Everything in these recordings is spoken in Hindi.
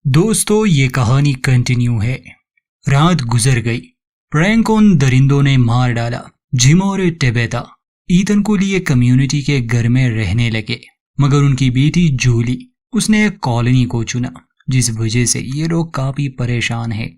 दोस्तों ये कहानी कंटिन्यू है। रात गुजर गई। प्रैंक उन दरिंदों ने मार डाला। जिम और टेबेता ईथन को लिए कम्युनिटी के घर में रहने लगे, मगर उनकी बेटी जूली उसने एक कॉलोनी को चुना, जिस वजह से ये लोग काफी परेशान हैं।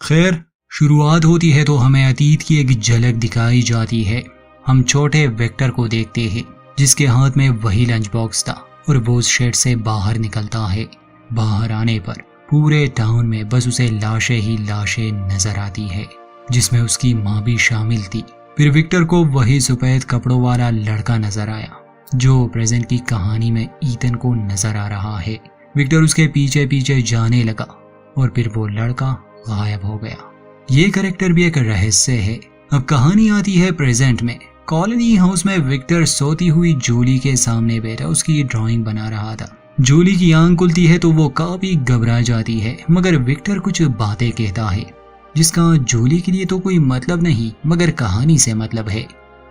खैर, शुरुआत होती है तो हमें अतीत की एक झलक दिखाई जाती है। हम छोटे वेक्टर को देखते हैं जिसके हाथ में वही लंच बॉक्स था और वो उस शेड से बाहर निकलता है। बाहर आने पर पूरे टाउन में बस उसे लाशें ही लाशें नजर आती है, जिसमें उसकी माँ भी शामिल थी। फिर विक्टर को वही सफेद कपड़ों वाला लड़का नजर आया जो प्रेजेंट की कहानी में ईथन को नजर आ रहा है। विक्टर उसके पीछे पीछे जाने लगा और फिर वो लड़का गायब हो गया। ये कैरेक्टर भी एक रहस्य है। अब कहानी आती है प्रेजेंट में। कॉलोनी हाउस में विक्टर सोती हुई जूली के सामने बैठा उसकी ड्राइंग बना रहा था। जूली की आंख खुलती है तो वो काफी घबरा जाती है, मगर विक्टर कुछ बातें कहता है जिसका जूली के लिए तो कोई मतलब नहीं, मगर कहानी से मतलब है।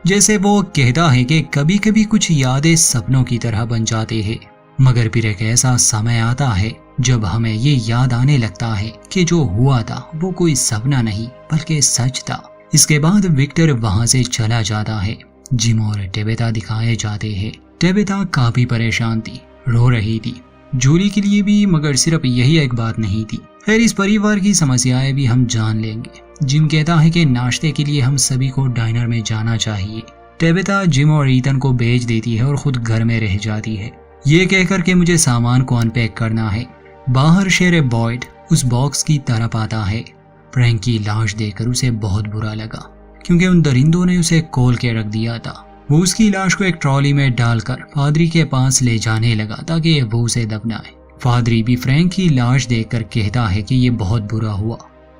जैसे वो कहता है कि कभी कभी कुछ यादें सपनों की तरह बन जाते हैं, मगर फिर एक ऐसा समय आता है जब हमें ये याद आने लगता है कि जो हुआ था वो कोई सपना नहीं बल्कि सच था। इसके बाद विक्टर वहां से चला जाता है। जिम और टेबेता दिखाए जाते हैं। टेबेता काफी परेशान थी, रो रही थी जूली के लिए भी, मगर सिर्फ यही एक बात नहीं थी। खैर, इस परिवार की समस्याएं भी हम जान लेंगे। जिम कहता है कि नाश्ते के लिए हम सभी को डाइनर में जाना चाहिए। टेबेता जिम और ईथन को भेज देती है और खुद घर में रह जाती है, ये कहकर के मुझे सामान को अनपैक करना है। बाहर शेर बॉयड उस बॉक्स की तरफ आता है। फ्रैंक की लाश देखकर उसे बहुत बुरा लगा क्योंकि उन दरिंदों ने उसे खोल के रख दिया था। वो उसकी लाश को एक ट्रॉली में डालकर फादरी के पास ले जाने लगा ताकि वो उसे दफनाए। फादरी भी फ्रैंक की लाश देखकर कहता है कि ये बहुत बुरा हुआ।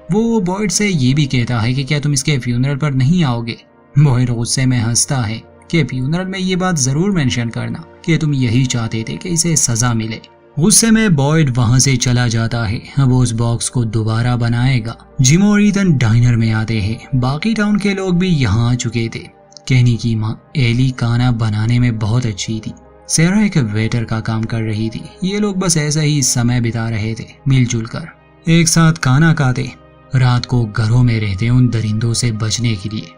वो बॉयड से ये भी कहता है कि क्या तुम इसके फ्यूनरल पर नहीं आओगे। बॉयड गुस्से में हंसता है कि फ्यूनरल में ये बात जरूर मेंशन करना कि तुम यही चाहते थे कि इसे सजा मिले। गुस्से में बॉयड वहां से चला जाता है। अब वो उस बॉक्स को दोबारा बनाएगा। जिम और ईथन डाइनर में आते हैं। बाकी टाउन के लोग भी यहाँ आ चुके थे। केनी की माँ एली खाना बनाने में बहुत अच्छी थी। सेरा एक वेटर का काम कर रही थी। ये लोग बस ऐसा ही समय बिता रहे थे, मिलजुल कर एक साथ खाना खाते, रात को घरों में रहते उन दरिंदों से बचने के लिए।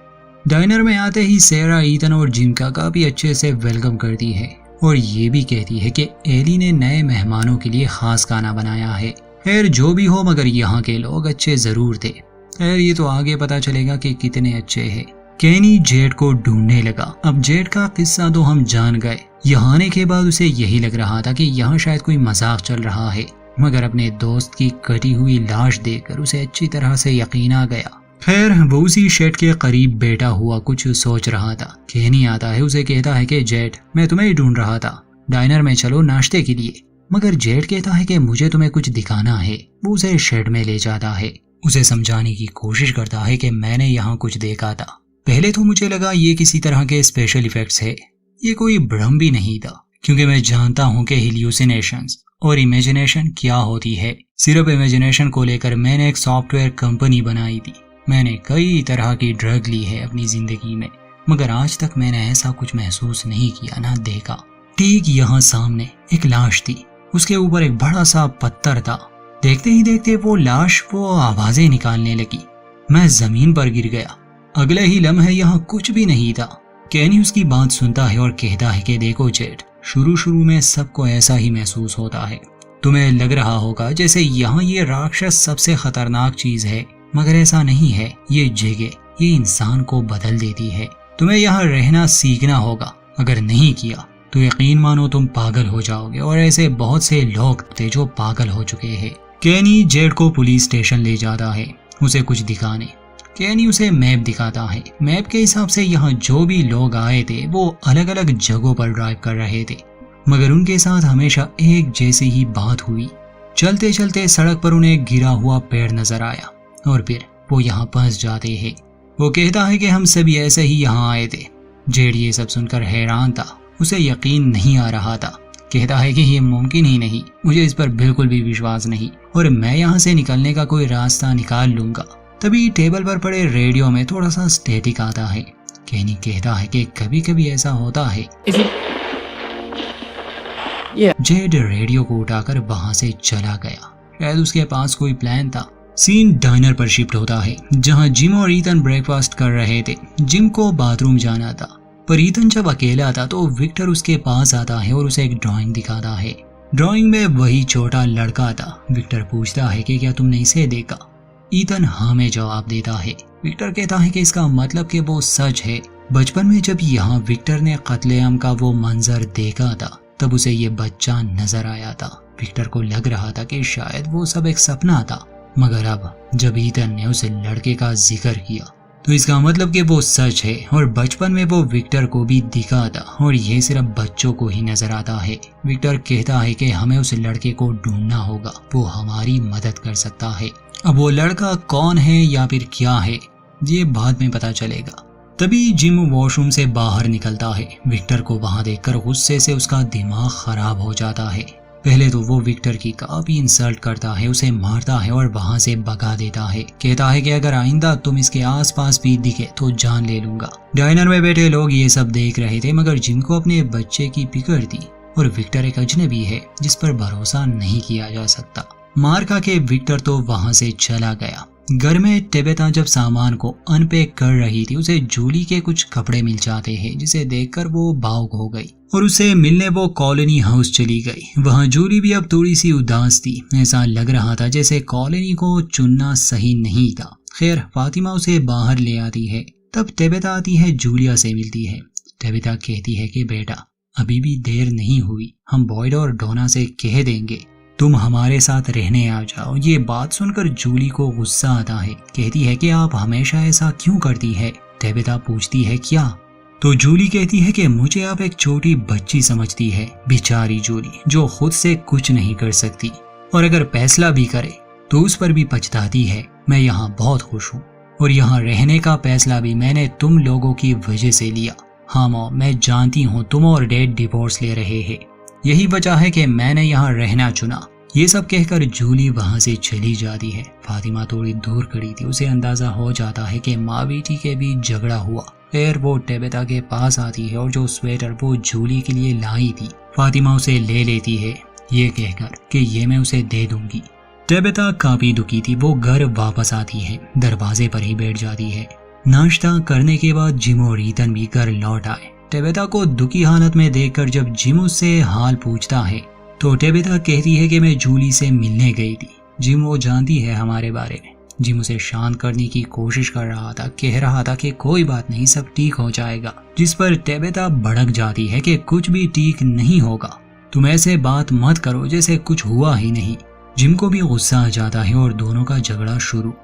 डाइनर में आते ही सेरा ईथन और जिम का काफी अच्छे से वेलकम करती है और ये भी कहती है कि एली ने नए मेहमानों के लिए खास खाना बनाया है। खैर, जो भी हो, मगर यहाँ के लोग अच्छे जरूर थे। खैर, ये तो आगे पता चलेगा कि कितने अच्छे हैं। केनी जेड को ढूंढने लगा। अब जेड का किस्सा तो हम जान गए। यहाँ आने के बाद उसे यही लग रहा था कि यहाँ शायद कोई मजाक चल रहा है, मगर अपने दोस्त की कटी हुई लाश देखकर उसे अच्छी तरह से यकीन आ गया। खैर, वो उसी शेड के करीब बैठा हुआ कुछ सोच रहा था। केनी आता है, उसे कहता है कि जेड, मैं तुम्हें ही ढूंढ रहा था, डाइनर में चलो नाश्ते के लिए। मगर जेड कहता है कि मुझे तुम्हें कुछ दिखाना है। वो उसे शेड में ले जाता है, उसे समझाने की कोशिश करता है कि मैंने यहाँ कुछ देखा था। पहले तो मुझे लगा ये किसी तरह के स्पेशल इफेक्ट्स है, ये कोई भ्रम भी नहीं था, क्योंकि मैं जानता हूँ कि हेल्यूसिनेशंस और इमेजिनेशन क्या होती है। सिर्फ इमेजिनेशन को लेकर मैंने एक सॉफ्टवेयर कंपनी बनाई थी। मैंने कई तरह की ड्रग ली है अपनी जिंदगी में, मगर आज तक मैंने ऐसा कुछ महसूस नहीं किया, ना देखा। ठीक यहाँ सामने एक लाश थी, उसके ऊपर एक बड़ा सा पत्थर था। देखते ही देखते वो लाश वो आवाजें निकालने लगी। मैं जमीन पर गिर गया। अगले ही लम्हे यहाँ कुछ भी नहीं था। केनी उसकी बात सुनता है और कहता है कि देखो जेड, शुरू में सबको ऐसा ही महसूस होता है। तुम्हें लग रहा होगा जैसे यहाँ ये राक्षस सबसे खतरनाक चीज है, मगर ऐसा नहीं है। ये जगह ये इंसान को बदल देती है। तुम्हें यहाँ रहना सीखना होगा। अगर नहीं किया तो यकीन मानो तुम पागल हो जाओगे, और ऐसे बहुत से लोग थे जो पागल हो चुके हैं। केनी जेड को पुलिस स्टेशन ले जाता है उसे कुछ दिखाने। केनी उसे मैप दिखाता है। मैप के हिसाब से यहाँ जो भी लोग आए थे वो अलग अलग जगहों पर ड्राइव कर रहे थे, मगर उनके साथ हमेशा एक जैसी ही बात हुई। चलते चलते सड़क पर उन्हें गिरा हुआ पेड़ नजर आया और फिर वो यहाँ फंस जाते हैं। वो कहता है कि हम सभी ऐसे ही यहाँ आए थे। जेड ये सब सुनकर हैरान था, उसे यकीन नहीं आ रहा था। कहता है कि ये मुमकिन ही नहीं, मुझे इस पर बिल्कुल भी विश्वास नहीं, और मैं यहाँ से निकलने का कोई रास्ता निकाल लूंगा। तभी टेबल पर पड़े रेडियो में थोड़ा सा स्टैटिक आता है। केनी कहता है कि कभी कभी ऐसा होता है। जेड रेडियो को उठाकर वहां से चला गया। शायद उसके पास कोई प्लान था। सीन डाइनर पर शिफ्ट होता है जहां जिम और ईथन ब्रेकफास्ट कर रहे थे। जिम को बाथरूम जाना था, पर ईथन जब अकेला था तो विक्टर उसके पास आता है और उसे एक ड्राइंग दिखाता है। ड्राइंग में वही छोटा लड़का था। विक्टर पूछता है कि क्या तुमने इसे देखा? ईथन हाँ में जवाब देता है। विक्टर कहता है कि इसका मतलब कि वो सच है। बचपन में जब यहाँ विक्टर ने कत्लेआम का वो मंजर देखा था तब उसे ये बच्चा नजर आया था। विक्टर को लग रहा था कि शायद वो सब एक सपना था, मगर अब जब ईथन ने उसे लड़के का जिक्र किया तो इसका मतलब कि वो सच है और बचपन में वो विक्टर को भी दिखा था और ये सिर्फ बच्चों को ही नजर आता है। विक्टर कहता है कि हमें उस लड़के को ढूंढना होगा, वो हमारी मदद कर सकता है। अब वो लड़का कौन है या फिर क्या है ये बाद में पता चलेगा। तभी जिम वॉशरूम से बाहर निकलता है। विक्टर को वहां देखकर गुस्से से उसका दिमाग खराब हो जाता है। पहले तो वो विक्टर की काफी इंसल्ट करता है, उसे मारता है और वहां से भगा देता है। कहता है कि अगर आइंदा तुम इसके आसपास भी दिखे तो जान ले लूंगा। डाइनर में बैठे लोग ये सब देख रहे थे, मगर जिम को अपने बच्चे की फिक्र थी और विक्टर एक अजनबी है जिस पर भरोसा नहीं किया जा सकता। मार खा के विक्टर तो वहां से चला गया। घर में टेबेता जब सामान को अनपैक कर रही थी उसे जूली के कुछ कपड़े मिल जाते हैं, जिसे देखकर वो भावुक हो गई और उसे मिलने वो कॉलोनी हाउस चली गई। वहां जूली भी अब थोड़ी सी उदास थी। ऐसा लग रहा था जैसे कॉलोनी को चुनना सही नहीं था। खैर फातिमा उसे बाहर ले आती है। तब टेबेता आती है, जूलिया से मिलती है। टेबेता कहती है कि बेटा अभी भी देर नहीं हुई, हम बॉयड और डोना से कह देंगे तुम हमारे साथ रहने आ जाओ। ये बात सुनकर जूली को गुस्सा आता है। कहती है कि आप हमेशा ऐसा क्यों करती है? टेबेता पूछती है क्या? तो जूली कहती है कि मुझे आप एक छोटी बच्ची समझती है। बेचारी जूली जो खुद से कुछ नहीं कर सकती और अगर फैसला भी करे तो उस पर भी पछताती है। मैं यहाँ बहुत खुश हूँ और यहाँ रहने का फैसला भी मैंने तुम लोगों की वजह से लिया। हाँ मॉम, मैं जानती हूँ तुम और डैड डिवोर्स ले रहे हैं, यही वजह है कि मैंने यहाँ रहना चुना। ये सब कहकर जूली वहां से चली जाती है। फातिमा थोड़ी दूर खड़ी थी। उसे अंदाजा हो जाता है कि माँ बेटी के बीच झगड़ा हुआ। फिर वो टेबेता के पास आती है और जो स्वेटर वो जूली के लिए लाई थी फातिमा उसे ले लेती है, ये कहकर कि ये मैं उसे दे दूंगी। टेबेता काफी दुखी थी। वो घर वापस आती है, दरवाजे पर ही बैठ जाती है। नाश्ता करने के बाद जिम और ईथन भी घर लौट आए। टेबेता को दुखी हालत में देखकर जब जिम उससे हाल पूछता है तो टेबेता कहती है कि मैं जूली से मिलने गई थी। जिम वो जानती है हमारे बारे में। जिम उसे शांत करने की कोशिश कर रहा था, कह रहा था कि कोई बात नहीं, सब ठीक हो जाएगा। जिस पर टेबेता भड़क जाती है कि कुछ भी ठीक नहीं होगा, तुम ऐसे बात मत करो जैसे कुछ हुआ ही नहीं। जिम को भी गुस्सा आ जाता है और दोनों का झगड़ा शुरू।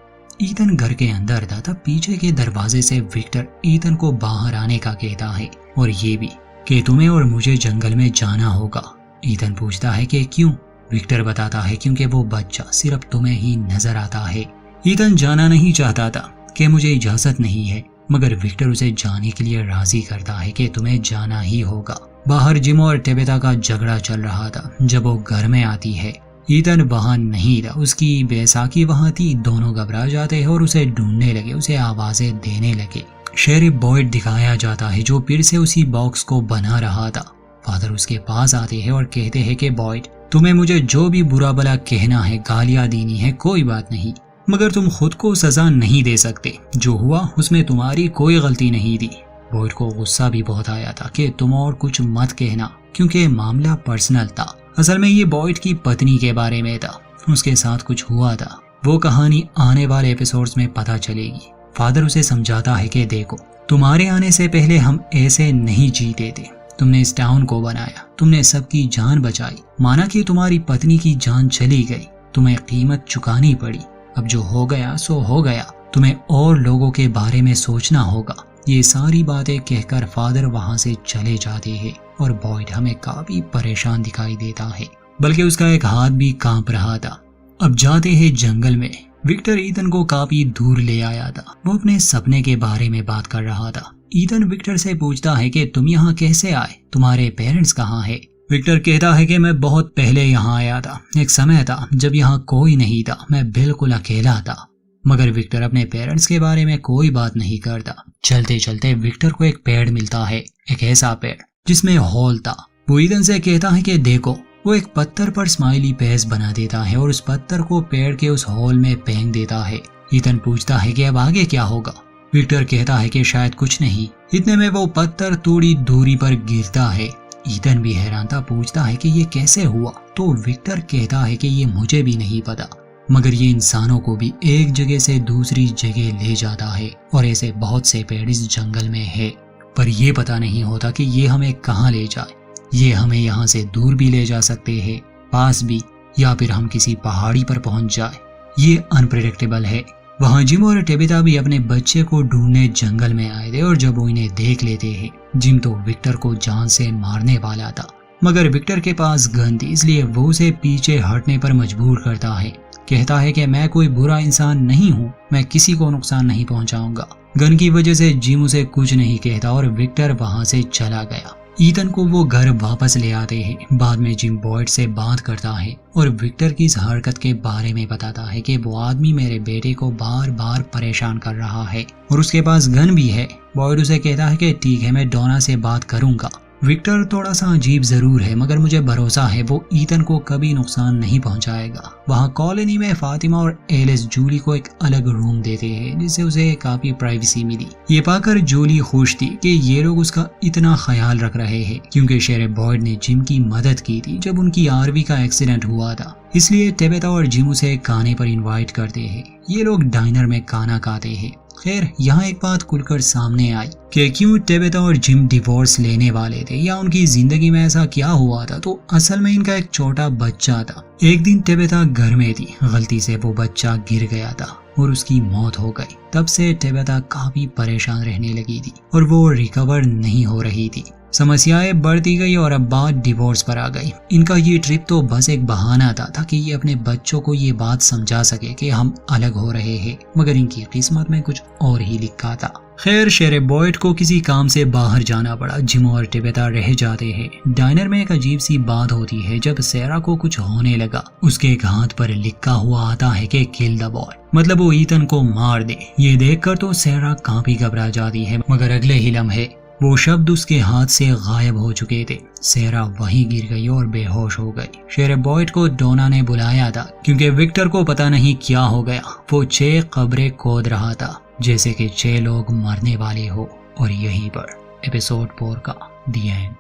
ईथन घर के अंदर था तब पीछे के दरवाजे से विक्टर ईथन को बाहर आने का कहता है और ये भी कि तुम्हें और मुझे जंगल में जाना होगा। ईथन पूछता है कि क्यों? विक्टर बताता है क्योंकि वो बच्चा सिर्फ तुम्हें ही नजर आता है। ईथन जाना नहीं चाहता था कि मुझे इजाजत नहीं है, मगर विक्टर उसे जाने के लिए राजी करता है कि तुम्हें जाना ही होगा। बाहर जिम और टेबेता का झगड़ा चल रहा था। जब वो घर में आती है ईथन वहां नहीं था, उसकी बैसाखी वहां थी। दोनों घबरा जाते हैं और उसे ढूंढने लगे, उसे आवाजें देने लगे। शेरिफ बॉयड दिखाया जाता है जो फिर से उसी बॉक्स को बना रहा था। फादर उसके पास आते हैं और कहते हैं कि बॉयड तुम्हें मुझे जो भी बुरा भला कहना है, गालियां देनी है, कोई बात नहीं, मगर तुम खुद को सजा नहीं दे सकते। जो हुआ उसमें तुम्हारी कोई गलती नहीं थी। बॉयड को गुस्सा भी बहुत आया था कि तुम और कुछ मत कहना क्योंकि मामला पर्सनल था। असल में ये बॉयड की पत्नी के बारे में था, उसके साथ कुछ हुआ था। वो कहानी आने वाले एपिसोड्स में पता चलेगी। फादर उसे समझाता है कि देखो तुम्हारे आने से पहले हम ऐसे नहीं जीते थे। तुमने इस टाउन को बनाया, तुमने सबकी जान बचाई, माना कि तुम्हारी पत्नी की जान चली गई, तुम्हें कीमत चुकानी पड़ी। अब जो हो गया सो हो गया, तुम्हें और लोगों के बारे में सोचना होगा। ये सारी बातें कहकर फादर वहां से चले जाते हैं और बॉयड हमें काफी परेशान दिखाई देता है, बल्कि उसका एक हाथ भी कांप रहा था। अब जाते हैं जंगल में। विक्टर ईथन को काफी दूर ले आया था। वो अपने सपने के बारे में बात कर रहा था। ईथन विक्टर से पूछता है कि तुम यहाँ कैसे आए, तुम्हारे पेरेंट्स कहाँ हैं? विक्टर कहता है कि मैं बहुत पहले यहाँ आया था। एक समय था जब यहाँ कोई नहीं था, मैं बिल्कुल अकेला था। मगर विक्टर अपने पेरेंट्स के बारे में कोई बात नहीं करता। चलते चलते विक्टर को एक पेड़ मिलता है, एक ऐसा पेड़ जिसमें होल था। वो ईथन से कहता है कि देखो वो एक पत्थर पर स्माइली फेस बना देता है और उस पत्थर को पेड़ के उस हॉल में फेंक देता है। ईथन पूछता है कि अब आगे क्या होगा। विक्टर कहता है कि शायद कुछ नहीं। इतने में वो पत्थर थोड़ी दूरी पर गिरता है। ईथन भी हैरान था, पूछता है कि ये कैसे हुआ। तो विक्टर कहता है कि ये मुझे भी नहीं पता, मगर ये इंसानों को भी एक जगह से दूसरी जगह ले जाता है और ऐसे बहुत से पेड़ इस जंगल में है, पर ये पता नहीं होता कि ये हमें कहाँ ले जाए। ये हमें यहाँ से दूर भी ले जा सकते हैं, पास भी, या फिर हम किसी पहाड़ी पर पहुंच जाए। ये अनप्रेडिक्टेबल है। वहाँ जिम और टेबेता भी अपने बच्चे को ढूंढने जंगल में आए थे और जब वो इन्हें देख लेते हैं, जिम तो विक्टर को जान से मारने वाला था, मगर विक्टर के पास गन थी, इसलिए वो उसे पीछे हटने पर मजबूर करता है। कहता है कि मैं कोई बुरा इंसान नहीं हूँ, मैं किसी को नुकसान नहीं पहुंचाऊंगा। गन की वजह से जिम उसे कुछ नहीं कहता और विक्टर वहां से चला गया। ईथन को वो घर वापस ले आते हैं। बाद में जिम बॉयड से बात करता है और विक्टर की इस हरकत के बारे में बताता है कि वो आदमी मेरे बेटे को बार बार परेशान कर रहा है और उसके पास गन भी है। बॉयड उसे कहता है कि ठीक है, मैं डोना से बात करूंगा। विक्टर थोड़ा सा अजीब जरूर है, मगर मुझे भरोसा है वो ईथन को कभी नुकसान नहीं पहुंचाएगा। वहाँ कॉलोनी में फातिमा और एलिस जूली को एक अलग रूम देते हैं, जिससे उसे काफी प्राइवेसी मिली। ये पाकर जूली खुश थी कि ये लोग उसका इतना ख्याल रख रहे हैं, क्योंकि शेर बॉयड ने जिम की मदद की थी जब उनकी आरवी का एक्सीडेंट हुआ था। इसलिए टेबेता और जिम उसे खाने पर इन्वाइट करते हैं। ये लोग डाइनर में खाना खाते हैं। खैर, यहाँ एक बात खुलकर सामने आई कि क्यों टेबेता और जिम डिवोर्स लेने वाले थे, या उनकी जिंदगी में ऐसा क्या हुआ था। तो असल में इनका एक छोटा बच्चा था। एक दिन टेबेता घर में थी, गलती से वो बच्चा गिर गया था और उसकी मौत हो गई। तब से टेबेता काफी परेशान रहने लगी थी और वो रिकवर नहीं हो रही थी। समस्याएं बढ़ती गई और अब बात डिवोर्स पर आ गई। इनका ये ट्रिप तो बस एक बहाना था ताकि ये अपने बच्चों को ये बात समझा सके कि हम अलग हो रहे हैं, मगर इनकी किस्मत में कुछ और ही लिखा था। खैर, शेर बॉयड को किसी काम से बाहर जाना पड़ा। जिम और टेबेता रह जाते हैं। डाइनर में एक अजीब सी बात होती है। जब सेरा को कुछ होने लगा, उसके एक हाथ पर लिखा हुआ आता है कि किल द बॉय, मतलब वो ईथन को मार दे। ये देखकर तो सेरा काफी घबरा जाती है, मगर अगले ही लम्हे वो शब्द उसके हाथ से गायब हो चुके थे। सेरा वहीं गिर गई और बेहोश हो गई। शेर बॉयड को डोना ने बुलाया था क्योंकि विक्टर को पता नहीं क्या हो गया। वो 6 कब्रें खोद रहा था, जैसे कि 6 लोग मरने वाले हो। और यहीं पर एपिसोड 4 का द एंड।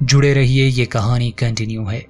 जुड़े रहिए, ये कहानी कंटिन्यू है।